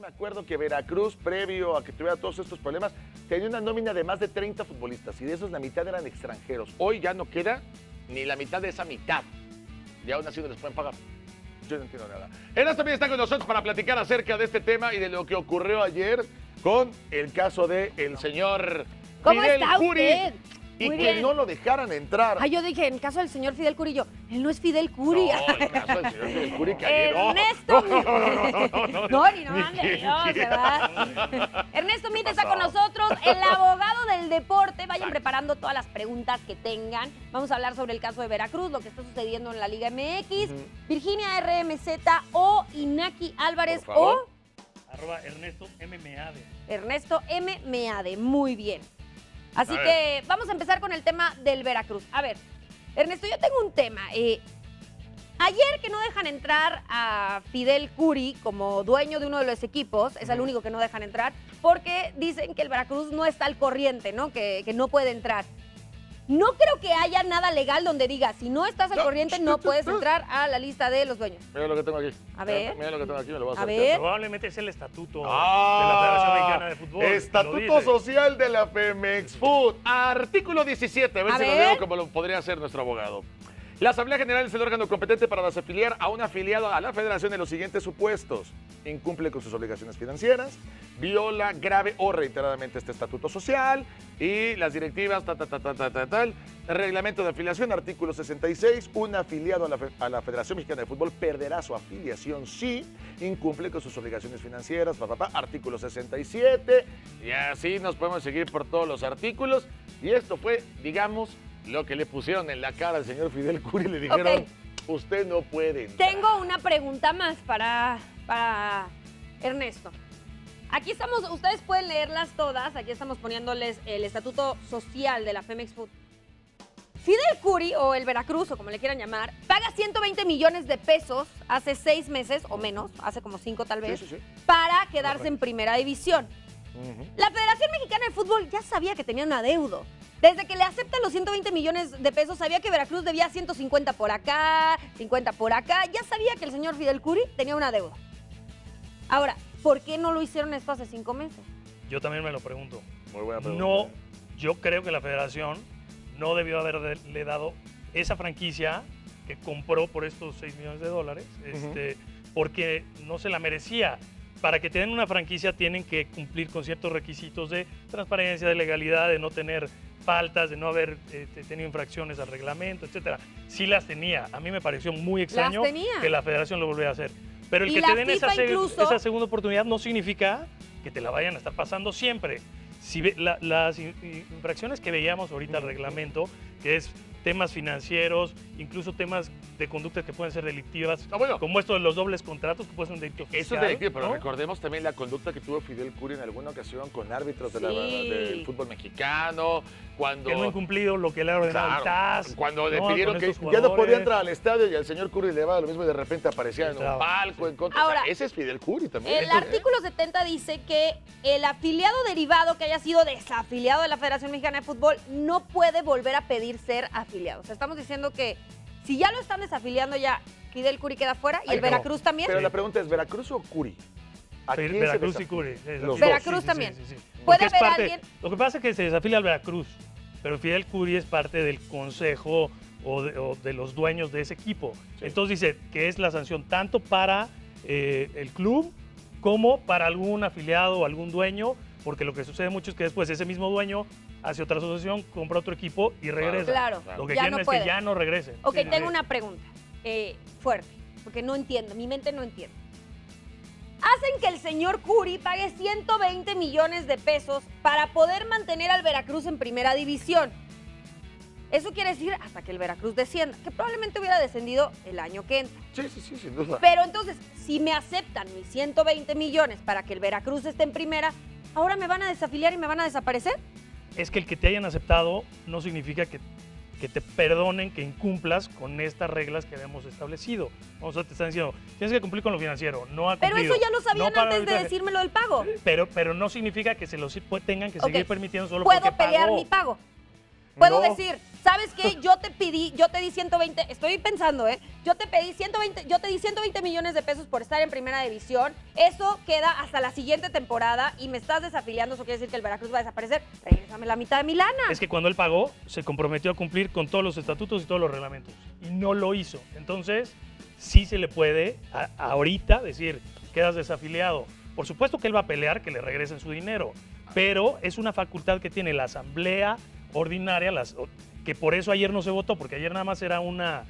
me acuerdo que Veracruz, previo a que tuviera todos estos problemas, tenía una nómina de más de 30 futbolistas y de esos la mitad eran extranjeros. Hoy ya no queda ni la mitad de esa mitad. Y aún así no les pueden pagar. Yo no entiendo nada. Eras también está con nosotros para platicar acerca de este tema y de lo que ocurrió ayer con el caso del señor ¿Cómo Fidel está Curi. usted? Y Muy que bien. no lo dejaran entrar. Yo dije, en el caso del señor Fidel Curi, él no es Fidel Curi. No, el caso del señor Fidel Curi que ayer Ernesto no, ni no ande Dios, ¿verdad? Ernesto Mit está pasó? con nosotros, el abogado del deporte. Vayan preparando todas las preguntas que tengan. Vamos a hablar sobre el caso de Veracruz, lo que está sucediendo en la Liga MX. Virginia RMZ o Inaki Álvarez Por favor. @ Ernesto M. Meade. Ernesto M. Meade. Muy bien. Así A que vamos a empezar con el tema del Veracruz. A ver, Ernesto, yo tengo un tema. Ayer que no dejan entrar a Fidel Curi como dueño de uno de los equipos, es el único que no dejan entrar, porque dicen que el Veracruz no está al corriente, ¿no? Que no puede entrar. No creo que haya nada legal donde diga, si no estás al corriente, no puedes entrar a la lista de los dueños. Mira lo que tengo aquí. A ver. Mira lo que tengo aquí, me lo voy a A hacer. ver. Probablemente es el estatuto de la Federación Mexicana de Fútbol. Estatuto lo dice. Social de la Femex Food. Artículo 17. A ver A si lo ver. leo como lo podría hacer nuestro abogado. La Asamblea General es el órgano competente para desafiliar a un afiliado a la Federación en los siguientes supuestos: incumple con sus obligaciones financieras, viola grave o reiteradamente este estatuto social y las directivas, tal. El reglamento de afiliación, artículo 66, un afiliado a la Federación Mexicana de Fútbol perderá su afiliación si incumple con sus obligaciones financieras, artículo 67, y así nos podemos seguir por todos los artículos. Y esto fue, digamos, lo que le pusieron en la cara al señor Fidel Curi y le dijeron, Ok. usted no puede entrar. Tengo una pregunta más para Ernesto. Aquí estamos, ustedes pueden leerlas todas, aquí estamos poniéndoles el estatuto social de la Femex Food. Fidel Curi, o el Veracruz, o como le quieran llamar, paga 120 millones de pesos hace 6 meses o menos, hace como 5 tal vez, Sí. para quedarse en primera división. Ujú. La Federación Mexicana de Fútbol ya sabía que tenía un adeudo. Desde que le aceptan los 120 millones de pesos, sabía que Veracruz debía 150 por acá, 50 por acá. Ya sabía que el señor Fidel Curi tenía una deuda. Ahora, ¿por qué no lo hicieron esto hace 5 meses? Yo también me lo pregunto. Muy buena pregunta. No, yo creo que la Federación no debió haberle dado esa franquicia que compró por estos 6 millones de dólares, porque no se la merecía. Para que tengan una franquicia tienen que cumplir con ciertos requisitos de transparencia, de legalidad, de no tener faltas, de no haber tenido infracciones al reglamento, etcétera. Sí las tenía. A mí me pareció muy extraño tenía. que la Federación lo volviera a hacer. Pero el Y que la te den FIFA incluso- esa segunda oportunidad no significa que te la vayan a estar pasando siempre. Si las infracciones que veíamos ahorita al reglamento, que es temas financieros, incluso temas de conductas que pueden ser delictivas, Ah, bueno. como esto de los dobles contratos, que puede ser un delito fiscal. Eso es delictivo, pero ¿no? recordemos también la conducta que tuvo Fidel Curi en alguna ocasión con árbitros Sí. del fútbol mexicano, cuando... Que no ha incumplido lo que le ha ordenado el TAS. Cuando le ¿no? pidieron Con que estos ya no podía jugadores. entrar al estadio y al señor Curi le daba lo mismo y de repente aparecía en un Entraba, palco sí. en contra. Ahora, o sea, ese es Fidel Curi también. El artículo 70 dice que el afiliado derivado que haya sido desafiliado de la Federación Mexicana de Fútbol no puede volver a pedir ser afiliado. O sea, estamos diciendo que si ya lo están desafiliando ya, Fidel Curi queda fuera y Ay, el no. Veracruz también. Pero Sí. la pregunta es, ¿Veracruz o Curi? ¿A quién se Veracruz y desafía? Curi. Los dos. Veracruz también. Sí. ¿Puede Porque es haber parte- alguien? Lo que pasa es que se desafilia al Veracruz, pero Fidel Curi es parte del consejo o de los dueños de ese equipo. Sí. Entonces dice que es la sanción tanto para el club como para algún afiliado o algún dueño, porque lo que sucede mucho es que después ese mismo dueño hace otra asociación, compra otro equipo y regresa. Claro, Lo que ya quieren no es puede. que ya no regresen. Ok, Sí, tengo sí. una pregunta fuerte, porque no entiendo, mi mente no entiende. Hacen que el señor Curi pague 120 millones de pesos para poder mantener al Veracruz en primera división. Eso quiere decir hasta que el Veracruz descienda, que probablemente hubiera descendido el año que entra. Sí, sin duda. Pero entonces, si me aceptan mis 120 millones para que el Veracruz esté en primera, ¿ahora me van a desafiliar y me van a desaparecer? Es que el que te hayan aceptado no significa que te perdonen que incumplas con estas reglas que habíamos establecido. O sea, te están diciendo, tienes que cumplir con lo financiero, no ha Pero cumplido. eso ya lo sabían No para antes de arbitraje. decirme lo del pago. Pero no significa que se los tengan que seguir permitiendo solo Puedo porque pelear pagó. mi pago. Puedo No. decir, ¿sabes qué? Yo te di 120, estoy pensando, yo te di 120 millones de pesos por estar en primera división. Eso queda hasta la siguiente temporada y me estás desafiliando. Eso quiere decir que el Veracruz va a desaparecer. Regrésame la mitad de mi lana. Es que cuando él pagó, se comprometió a cumplir con todos los estatutos y todos los reglamentos. Y no lo hizo. Entonces, sí se le puede ahorita decir, quedas desafiliado. Por supuesto que él va a pelear que le regresen su dinero, pero es una facultad que tiene la asamblea ordinaria, que por eso ayer no se votó, porque ayer nada más era una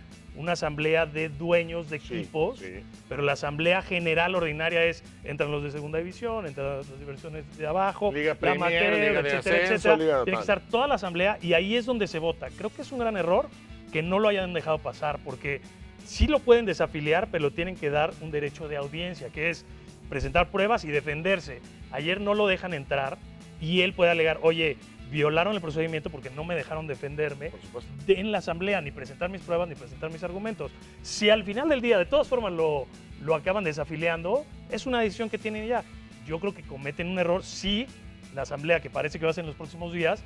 asamblea de dueños de equipos, sí. pero la asamblea general ordinaria entran los de segunda división, entran las divisiones de abajo, Liga la Premier, amateur, Liga de etcétera, Ascenso, etcétera. Liga de Tiene que tal. estar toda la asamblea y ahí es donde se vota. Creo que es un gran error que no lo hayan dejado pasar, porque sí lo pueden desafiliar, pero tienen que dar un derecho de audiencia, que es presentar pruebas y defenderse. Ayer no lo dejan entrar y él puede alegar, oye, violaron el procedimiento porque no me dejaron defenderme Por supuesto. en la asamblea, ni presentar mis pruebas, ni presentar mis argumentos. Si al final del día, de todas formas, lo acaban desafiliando, es una decisión que tienen ya. Yo creo que cometen un error si la asamblea, que parece que va a ser en los próximos días,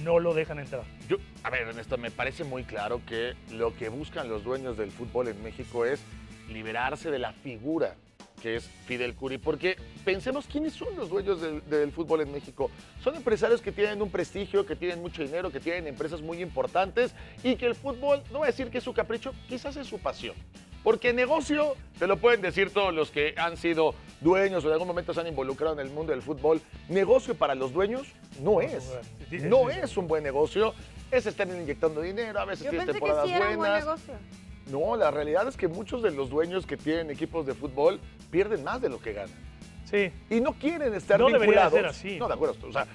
no lo dejan entrar. A ver, Ernesto, me parece muy claro que lo que buscan los dueños del fútbol en México es liberarse de la figura que es Fidel Curi, porque pensemos quiénes son los dueños del fútbol en México. Son empresarios que tienen un prestigio, que tienen mucho dinero, que tienen empresas muy importantes y que el fútbol, no voy a decir que es su capricho, quizás es su pasión. Porque negocio, te lo pueden decir todos los que han sido dueños o en algún momento se han involucrado en el mundo del fútbol, negocio para los dueños no es. No es un buen negocio, es estar inyectando dinero, a veces Yo tienes pensé que temporadas sí era un buen buenas. negocio. No, la realidad es que muchos de los dueños que tienen equipos de fútbol pierden más de lo que ganan. Sí. Y no quieren estar No debería vinculados. ser así. No, de acuerdo. O sea,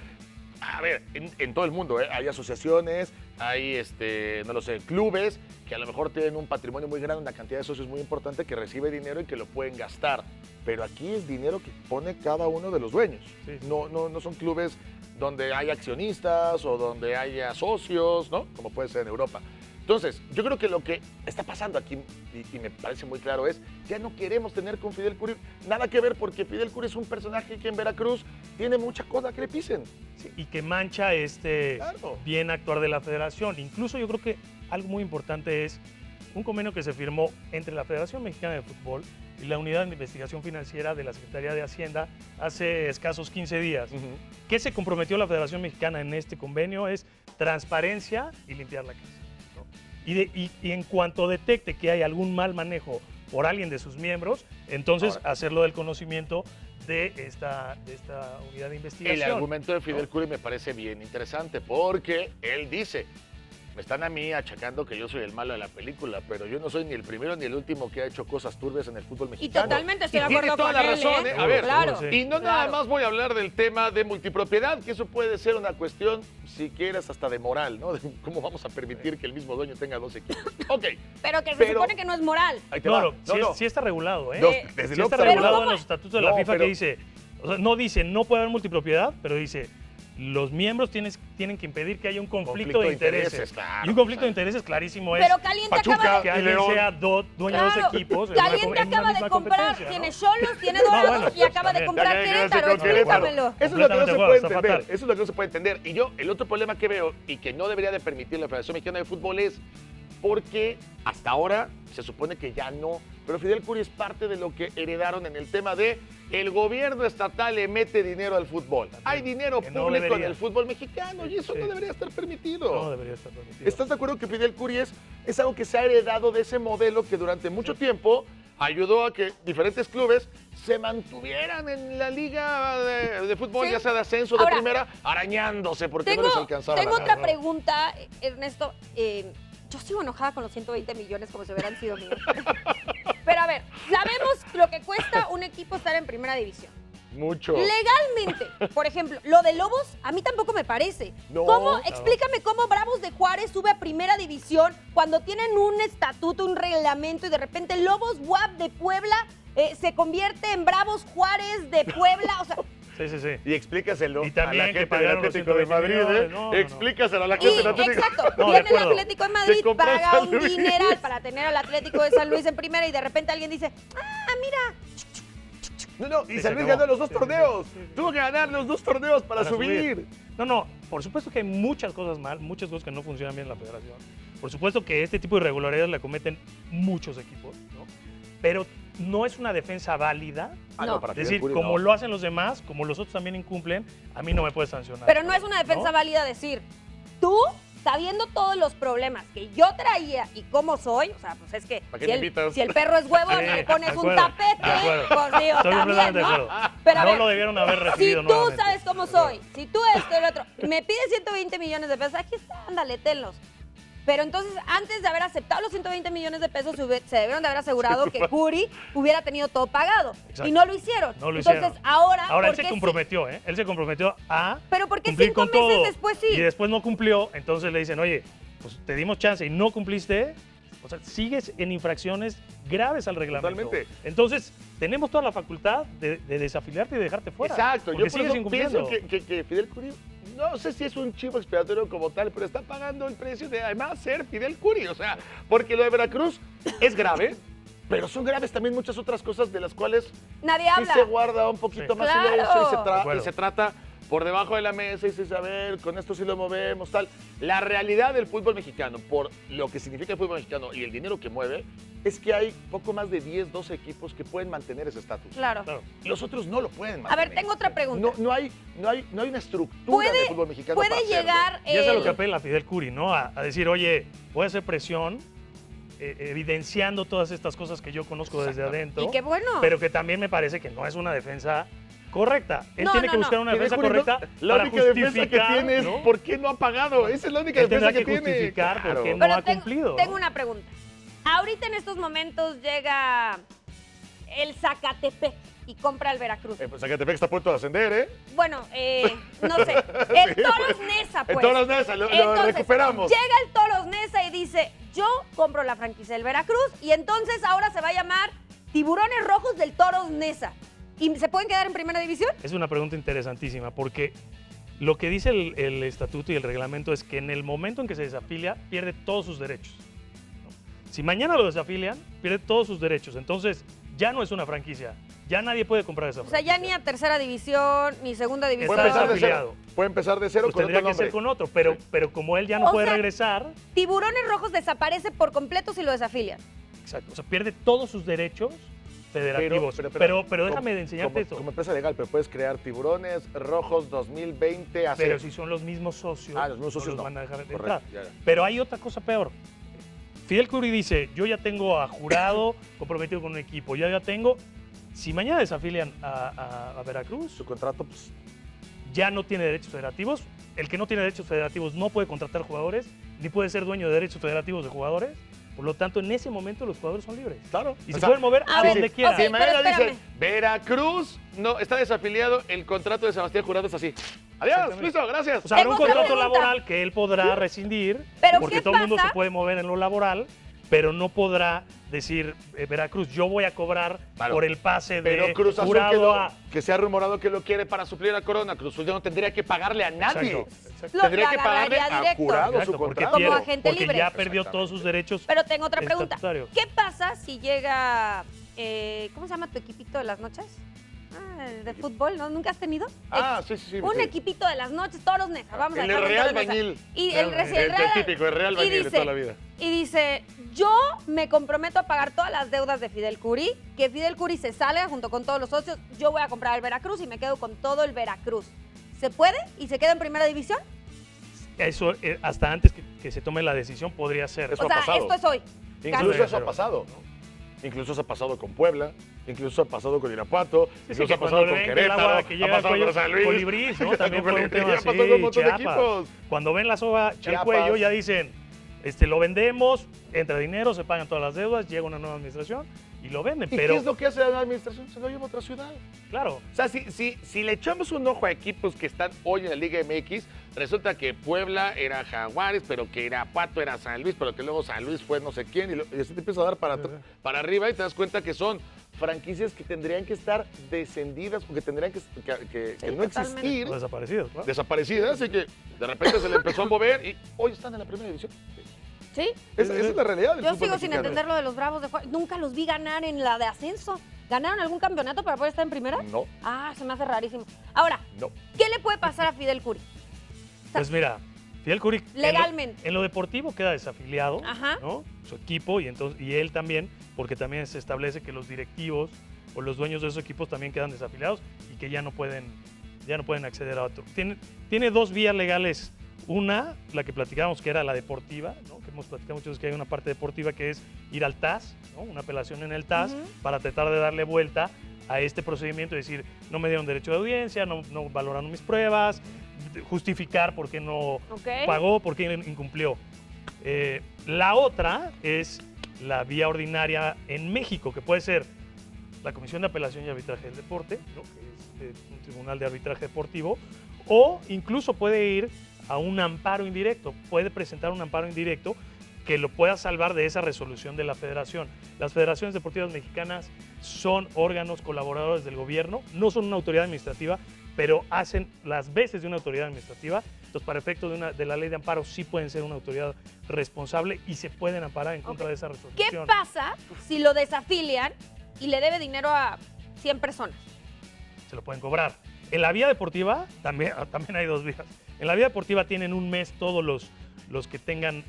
a ver, en todo el mundo hay asociaciones, hay, no lo sé, clubes que a lo mejor tienen un patrimonio muy grande, una cantidad de socios muy importante que recibe dinero y que lo pueden gastar. Pero aquí es dinero que pone cada uno de los dueños. Sí. No son clubes donde hay accionistas o donde haya socios, ¿no? Como puede ser en Europa. Entonces, yo creo que lo que está pasando aquí, y me parece muy claro, es ya no queremos tener con Fidel Curi nada que ver porque Fidel Curi es un personaje que en Veracruz tiene mucha cosa que le pisen. Sí, y que mancha Claro. bien actuar de la federación. Incluso yo creo que algo muy importante es un convenio que se firmó entre la Federación Mexicana de Fútbol y la Unidad de Investigación Financiera de la Secretaría de Hacienda hace escasos 15 días. ¿Qué se comprometió la Federación Mexicana en este convenio? Es transparencia y limpiar la casa. Y en cuanto detecte que hay algún mal manejo por alguien de sus miembros, entonces Ahora, hacerlo del conocimiento de esta unidad de investigación. el argumento de Fidel Curi me parece bien interesante porque él dice, me están a mí achacando que yo soy el malo de la película, pero yo no soy ni el primero ni el último que ha hecho cosas turbias en el fútbol Y mexicano. totalmente estoy de Y tiene acuerdo toda con la él, razón, ¿eh? A ver, Claro. Sí. y no nada Claro. más voy a hablar del tema de multipropiedad, que eso puede ser una cuestión, si quieres, hasta de moral, ¿no? De cómo vamos a permitir que el mismo dueño tenga dos equipos. Ok. Pero que se Pero- supone que no es moral. Ahí te va. Sí está regulado, ¿eh? No, Eh, desde Sí luego está que regulado ¿cómo? en los estatutos de la No, FIFA pero- que dice, o sea, no dice no puede haber multipropiedad, pero dice los miembros tienen que impedir que haya un conflicto de intereses. claro, Y un conflicto o sea. de intereses clarísimo es Pero Caliente Pachuca, acaba que de... y alguien León. sea dueño de Claro, dos equipos en una Caliente acaba de misma comprar, competencia, tiene ¿no? Cholos, tiene Dorados bueno, y acaba de también. comprar Ya que Querétaro. con Querétaro. Explícamelo. Eso es lo que no se Completamente de puede acuerdo, está entender. fatal. Eso es lo que no se puede entender. Y yo, el otro problema que veo y que no debería de permitir la Federación Mexicana de Fútbol es porque hasta ahora se supone que ya no. Pero Fidel Curi es parte de lo que heredaron en el tema de el gobierno estatal le mete dinero al fútbol. Hay dinero que no público en debería. el fútbol mexicano y eso Sí. no debería estar permitido. No debería estar permitido. ¿Estás de acuerdo que Fidel Curi es algo que se ha heredado de ese modelo que durante mucho tiempo ayudó a que diferentes clubes se mantuvieran en la liga de fútbol, Sí. ya sea de ascenso o de Ahora, primera, arañándose porque no les alcanzaba Tengo la otra lana. pregunta, Ernesto. Yo sigo enojada con los 120 millones como si hubieran sido míos. Pero a ver, sabemos lo que cuesta un equipo estar en primera división. Mucho. Legalmente, por ejemplo, lo de Lobos a mí tampoco me parece. No. ¿Cómo? Explícame cómo Bravos de Juárez sube a primera división cuando tienen un estatuto, un reglamento y de repente Lobos WAP de Puebla se convierte en Bravos Juárez de Puebla. O sea, Sí. Y explícaselo Y también a la que gente del pagaron los Atlético de 120 Madrid, ¿eh? millones. No. Explícaselo a la y gente del Atlético. exacto, No, de viene el acuerdo. Atlético de Madrid, Se compró paga San un Luis. dineral para tener al Atlético de San Luis en primera y de repente alguien dice, ah, mira, No, y Y San se Luis acabó. ganó los 2 Sí, torneos. sí. Tuvo que ganar los 2 torneos para subir. No, por supuesto que hay muchas cosas mal, muchas cosas que no funcionan bien en la federación. Por supuesto que este tipo de irregularidades la cometen muchos equipos, ¿no? Pero no es una defensa válida. No. para Es decir, Fidel Curi, como no. lo hacen los demás, como los otros también incumplen, a mí no me puedes sancionar. Pero no es una defensa ¿no? válida decir, tú, sabiendo todos los problemas que yo traía y cómo soy, o sea, pues es que ¿Para qué si me el, invitas? si el perro es huevo, Sí, le pones de un acuerdo, tapete, de acuerdo. pues digo, Estoy también, completamente de ¿no? acuerdo. Pero a No ver, lo debieron haber si recibido tú nuevamente. sabes cómo soy, si tú esto y el otro, me pides 120 millones de pesos, aquí está, ándale, tenlos. Pero entonces, antes de haber aceptado los 120 millones de pesos, se debieron de haber asegurado que Curi hubiera tenido todo pagado. Exacto. Y no lo hicieron. No lo Entonces, hicieron. ahora Ahora él ¿por se qué comprometió, ¿eh? Él se comprometió a Pero ¿por qué cumplir 5 con meses todo. después sí? Y después no cumplió, entonces le dicen, oye, pues te dimos chance y no cumpliste. O sea, sigues en infracciones graves al reglamento. Totalmente. Entonces, tenemos toda la facultad de desafiliarte y de dejarte fuera. Exacto, yo Porque por sigues eso incumpliendo. pienso que Fidel Curi, no sé si es un chivo expiatorio como tal, pero está pagando el precio de además ser Fidel Curi. O sea, porque lo de Veracruz es grave, pero son graves también muchas otras cosas de las cuales Nadie sí habla. se guarda un poquito Sí. más Claro. silencio y De acuerdo. se trata por debajo de la mesa y se dice, a ver, con esto sí lo movemos, tal. La realidad del fútbol mexicano, por lo que significa el fútbol mexicano y el dinero que mueve, es que hay poco más de 10, 12 equipos que pueden mantener ese estatus. Claro. Claro. Los otros no lo pueden A mantener. ver, tengo otra pregunta. No hay una estructura del fútbol mexicano ¿Puede para hacerlo. llegar Y eso es lo el- que apela a Fidel Curi, ¿no? A decir, oye, voy a hacer presión, evidenciando todas estas cosas que yo conozco desde adentro. Y qué bueno. Pero que también me parece que no es una defensa correcta. Él No, tiene no, que no. buscar una Fidel defensa Curi, correcta la para única defensa que justificar, tiene es ¿no? por qué no ha pagado. Esa es la única Él defensa tendrá que que tiene. justificar por qué no Pero ha cumplido. tengo ¿no? una pregunta. Ahorita en estos momentos llega el Zacatepec y compra el Veracruz. Pues Zacatepec está a punto de ascender, ¿eh? Bueno, no sé. El Toros Nesa, pues. El Toros Nesa, lo Entonces, recuperamos. Llega el Toros Nesa y dice, yo compro la franquicia del Veracruz y entonces ahora se va a llamar Tiburones Rojos del Toros Nesa. ¿Y se pueden quedar en primera división? Es una pregunta interesantísima porque lo que dice el estatuto y el reglamento es que en el momento en que se desafilia, pierde todos sus derechos. ¿no? Si mañana lo desafilian, pierde todos sus derechos. Entonces, ya no es una franquicia. Ya nadie puede comprar esa O sea, franquicia. ya ni a tercera división, ni segunda división. Puede empezar de afiliado. cero. Puede empezar de cero Pues con tendría otro que ser nombre. con otro, pero como él ya no O puede sea, regresar, Tiburones Rojos desaparece por completo si lo desafilian. exacto, o sea, pierde todos sus derechos federativos. Pero déjame enseñarte como, esto. Como empresa legal, pero puedes crear Tiburones Rojos 2020 a Pero si son los mismos socios, Ah, los mismos socios los no. van a dejar de Correcto, entrar. ya, ya. Pero hay otra cosa peor. Fidel Curi dice, yo ya tengo a Jurado comprometido con un equipo, yo ya tengo... Si mañana desafilian a Veracruz, Su contrato, pues, ya no tiene derechos federativos. El que no tiene derechos federativos no puede contratar jugadores, ni puede ser dueño de derechos federativos de jugadores. Por lo tanto, en ese momento los jugadores son libres. claro. Y O se sea, pueden mover a a ver, donde quieran. ok, Si pero mañana espérame. dicen, Veracruz no está desafiliado, el contrato de Sebastián Jurado es así. Adiós, Exactamente. listo, gracias. O sea, habrá un Tengo otra contrato pregunta. laboral que él podrá rescindir, Pero porque ¿qué todo el mundo pasa? se puede mover en lo laboral, pero no podrá decir, Veracruz, yo voy a cobrar Claro. por el pase Pero de Cruz Azul Jurado a... que se ha rumorado que lo quiere para suplir a Corona. Cruz Azul ya no tendría que pagarle a nadie. Exacto, exacto. Lo Tendría que pagarle agarraría a directo. Jurado su Exacto, porque, contrato. Como pierde- agente porque libre. ya perdió todos sus derechos. Pero tengo otra pregunta. estatutarios. ¿Qué pasa si llega, ¿cómo se llama tu equipito de las noches? De fútbol, ¿no? ¿Nunca has tenido? Ah, sí, sí, sí. Un sí. equipito de las noches, Toros Nesa, vamos a El dejarlo en Real Toros Nesa. Bañil. Y Real el, Bañil. El típico, el Real Bañil de toda la vida. Y dice, yo me comprometo a pagar todas las deudas de Fidel Curi, que Fidel Curi se salga junto con todos los socios, yo voy a comprar el Veracruz y me quedo con todo el Veracruz. ¿Se puede? ¿Y se queda en primera división? Eso, hasta antes que se tome la decisión, podría ser. Eso O ha sea, pasado. esto es hoy. Incluso Casi. eso ha pasado. Incluso eso ha pasado con Puebla, incluso ha pasado con Irapuato, Sí, incluso que ha pasado cuando con ven que el Querétaro, agua que ha llega al pasado cuello, con San Luis. Colibrís, ¿no? También Con fue un Colibrí, tema ha así, pasado con un montón de Chiapas. equipos. Cuando ven la soga al Chiapas. cuello, ya dicen, lo vendemos, entra dinero, se pagan todas las deudas, llega una nueva administración y lo venden. ¿Y Pero, qué es lo que hace la administración? Se lo lleva a otra ciudad. claro, O sea, si le echamos un ojo a equipos que están hoy en la Liga MX, resulta que Puebla era Jaguares, pero que Irapuato era San Luis, pero que luego San Luis fue no sé quién, y así te empieza a dar para arriba y te das cuenta que son franquicias que tendrían que estar descendidas o que tendrían que no totalmente. existir, los desaparecidos. claro. desaparecidas, y que de repente se le empezó a mover y hoy están en la primera división. ¿Sí? Esa es la realidad del Yo fútbol sigo sin mexicano. entender lo de los Bravos de Juárez. Nunca los vi ganar en la de ascenso. ¿Ganaron algún campeonato para poder estar en primera? No, Ah, se me hace rarísimo. Ahora, no. ¿qué le puede pasar a Fidel Curi? Pues mira, Fidel Curi Legalmente. en lo deportivo queda desafiliado, Ajá. ¿no? Su equipo y él también, porque también se establece que los directivos o los dueños de esos equipos también quedan desafiliados y que ya no pueden acceder a otro. Tiene dos vías legales. Una, la que platicábamos, que era la deportiva, ¿no? Que hemos platicado muchas veces que hay una parte deportiva que es ir al TAS, ¿no? Una apelación en el TAS, para tratar de darle vuelta a este procedimiento y decir, no me dieron derecho de audiencia, no valoraron mis pruebas, justificar por qué no pagó, por qué incumplió. La otra es la vía ordinaria en México, que puede ser la Comisión de Apelación y Arbitraje del Deporte, ¿no? Que es un tribunal de arbitraje deportivo, o incluso puede ir a un amparo indirecto, puede presentar un amparo indirecto que lo pueda salvar de esa resolución de la federación. Las federaciones deportivas mexicanas son órganos colaboradores del gobierno, no son una autoridad administrativa, pero hacen las veces de una autoridad administrativa. Entonces, para efectos de la ley de amparo, sí pueden ser una autoridad responsable y se pueden amparar en contra de esa resolución. ¿Qué pasa si lo desafilian y le debe dinero a 100 personas? Se lo pueden cobrar. En la vía deportiva también hay dos vías. En la vía deportiva tienen un mes todos los que tengan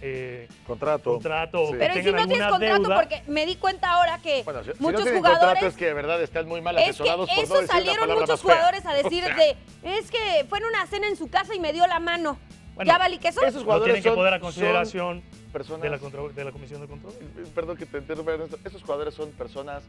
Contrato. o que Pero ¿y si tengan no tienes alguna contrato? deuda. Porque me di cuenta ahora que Bueno, si muchos no tienen jugadores... contrato es que de verdad están muy mal Es que asesorados por no eso decir una salieron palabra muchos más fea. jugadores a decir O sea, es que fue en una cena en su casa y me dio la mano. Bueno, ¿Ya valí queso? esos Lo jugadores tienen que son- poner a son consideración personas, de la Comisión de Control. perdón que te interrumpa, Ernesto, esos jugadores son personas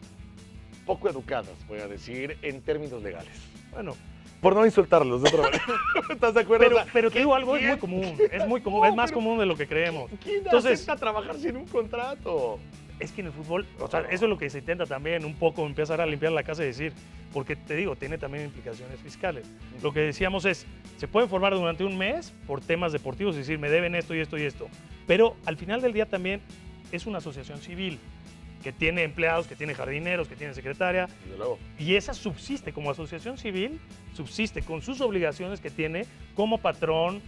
poco educadas, voy a decir, en términos legales. Bueno, Por no insultarlos de otra manera. ¿Estás de acuerdo? pero, O sea, pero te digo algo, es ¿quién- muy común, es muy común, No, es más pero- común de lo que creemos. ¿Quién Entonces, acepta trabajar sin un contrato? es que en el fútbol, o sea, eso es lo que se intenta también un poco empezar a limpiar la casa y decir, porque te digo, tiene también implicaciones fiscales. Lo que decíamos es, se pueden formar durante un mes por temas deportivos, es decir, me deben esto y esto y esto, pero al final del día también es una asociación civil que tiene empleados, que tiene jardineros, que tiene secretaria, Desde luego. y esa subsiste como asociación civil, subsiste con sus obligaciones que tiene como patrón,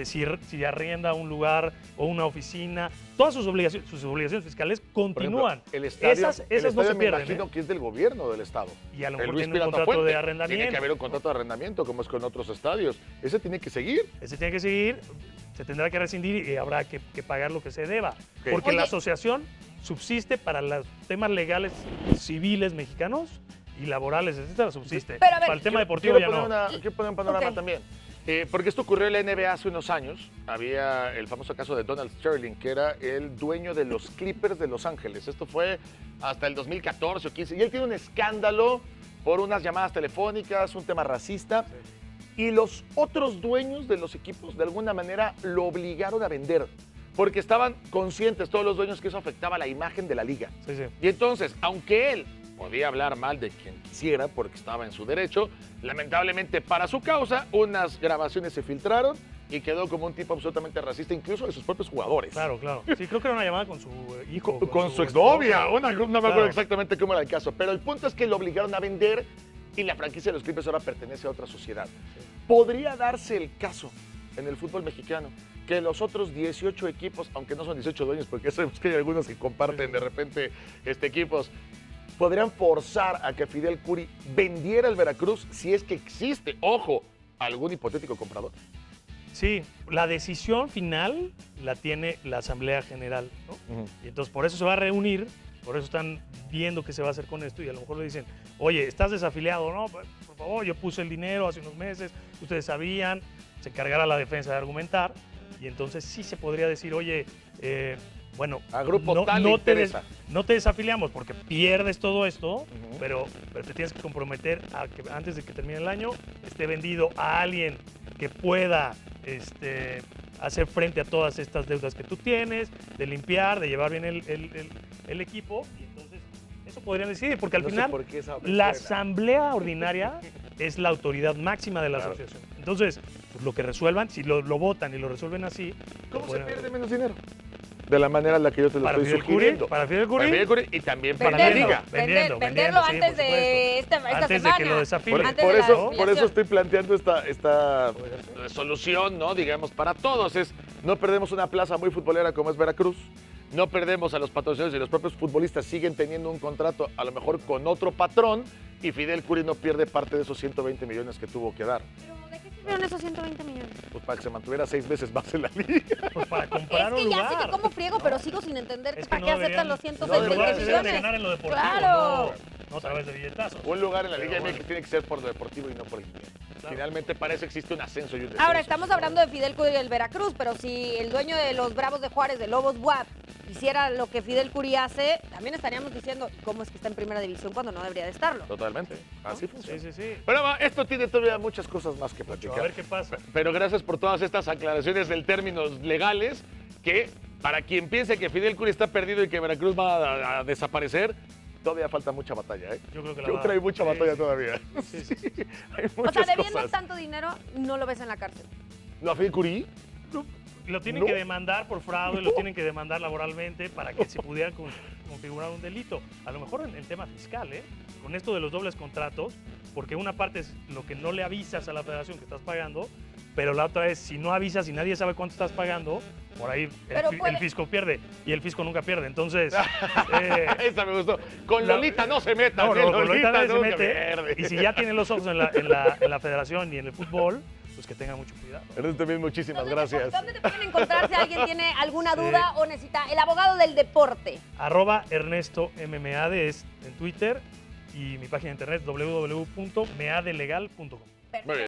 si arrienda un lugar o una oficina, todas sus obligaciones fiscales Por ejemplo, continúan. el estadio, esas el no estadio se me pierden. imagino ¿eh? que es del gobierno del estado. Y a lo El mejor Luis tiene un Pirata contrato Fuente. de arrendamiento. Tiene que haber un contrato de arrendamiento, como es con otros estadios. Ese tiene que seguir. Ese tiene que seguir, se tendrá que rescindir y habrá que pagar lo que se deba. Ok. Porque Oye. la asociación subsiste para los temas legales civiles mexicanos y laborales, etcétera, subsiste. Pero a ver, para el tema deportivo quiero ya poner no. quiero poner un panorama Ok. también. Porque esto ocurrió en la NBA hace unos años. Había el famoso caso de Donald Sterling, que era el dueño de los Clippers de Los Ángeles. Esto fue hasta el 2014 o 15. Y él tiene un escándalo por unas llamadas telefónicas, un tema racista. Y los otros dueños de los equipos, de alguna manera, lo obligaron a vender. Porque estaban conscientes todos los dueños que eso afectaba la imagen de la liga. Sí, sí. Y entonces, aunque él podía hablar mal de quien quisiera porque estaba en su derecho, lamentablemente para su causa, unas grabaciones se filtraron y quedó como un tipo absolutamente racista, incluso de sus propios jugadores. Claro, claro. Sí, creo que era una llamada con su hijo. Con su exnovia, no me acuerdo Claro. exactamente cómo era el caso, pero el punto es que lo obligaron a vender y la franquicia de los Clippers ahora pertenece a otra sociedad. Podría darse el caso en el fútbol mexicano que los otros 18 equipos, aunque no son 18 dueños, porque sabemos que hay algunos que comparten de repente equipos, podrían forzar a que Fidel Curi vendiera el Veracruz si es que existe, ojo, algún hipotético comprador. Sí, la decisión final la tiene la Asamblea General, ¿no? Y entonces por eso se va a reunir, por eso están viendo qué se va a hacer con esto y a lo mejor le dicen, oye, ¿estás desafiliado? No, pues, por favor, yo puse el dinero hace unos meses, ustedes sabían, se encargará la defensa de argumentar y entonces sí se podría decir, oye, bueno, A grupo tal le interesa. no te desafiliamos porque pierdes todo esto, pero te tienes que comprometer a que antes de que termine el año esté vendido a alguien que pueda hacer frente a todas estas deudas que tú tienes, de limpiar, de llevar bien el equipo y entonces eso podrían decidir, porque al No sé final por qué esa me la suena. asamblea ordinaria es la autoridad máxima de la Claro. asociación. Entonces, pues, lo que resuelvan, si lo votan y lo resuelven así, ¿Cómo se pueden- pierde menos dinero? De la manera en la que yo te lo para estoy Fidel Curi, sugiriendo. para Fidel Para Curi, Fidel Curi y también para la Venderlo, liga. Vendiendo, venderlo sí, antes por de esta Antes de semana. que lo desafíen. Por, Antes por de la eso, por afiliación. eso estoy planteando esta solución, ¿no? Digamos, para todos. Es, no perdemos una plaza muy futbolera como es Veracruz, no perdemos a los patrocinadores y los propios futbolistas siguen teniendo un contrato a lo mejor con otro patrón y Fidel Curi no pierde parte de esos 120 millones que tuvo que dar. ¿Pero de qué sirvieron esos 120 millones? Pues para que se mantuviera 6 veces más en la liga. Pues para Es comprar un que ya lugar. sé que como friego, pero sigo sin entender Es que para no qué deberían- aceptan los no 120 deberían- se deben de millones. ganar en lo deportivo, Claro. no a través de billetazos. Un lugar en la Liga Pero MX bueno. tiene que ser por lo deportivo y no por el dinero. Claro. Finalmente para eso existe un ascenso y un descenso. Ahora, estamos hablando de Fidel Curi y el Veracruz, pero si el dueño de los Bravos de Juárez, de Lobos WAP, hiciera lo que Fidel Curi hace, también estaríamos diciendo, ¿cómo es que está en primera división cuando no debería de estarlo? Totalmente. Así funciona. Sí, sí, sí. Pero va, esto tiene todavía muchas cosas más que A platicar. ver qué pasa. Pero gracias por todas estas aclaraciones del términos legales que para quien piense que Fidel Curi está perdido y que Veracruz va a desaparecer, todavía falta mucha batalla, ¿eh? Yo creo que la Yo va- creo que hay mucha sí, batalla sí. todavía. Sí, sí, sí. Hay O muchas sea, debiendo cosas. tanto dinero, no lo ves en la cárcel. ¿No a Fidel Curi? Lo tienen No. que demandar por fraude, lo tienen que demandar laboralmente para que se pudiera configurar un delito. A lo mejor en tema fiscal, ¿eh? Con esto de los dobles contratos, porque una parte es lo que no le avisas a la federación que estás pagando, pero la otra es si no avisas y nadie sabe cuánto estás pagando, por ahí Pero el fisco pierde y el fisco nunca pierde. Entonces, Esa me gustó. Con La- Lolita no se meta. no, ¿sí? no, con Lolita nadie se nunca mete. pierde. Y si ya tiene los ojos en la federación y en el fútbol, pues que tengan mucho cuidado. Ernesto, también muchísimas gracias. ¿Dónde te pueden encontrar si alguien tiene alguna Sí. duda o necesita el abogado del deporte? @Ernesto MMAD es en Twitter y mi página de internet www.meadelegal.com. Muy bien.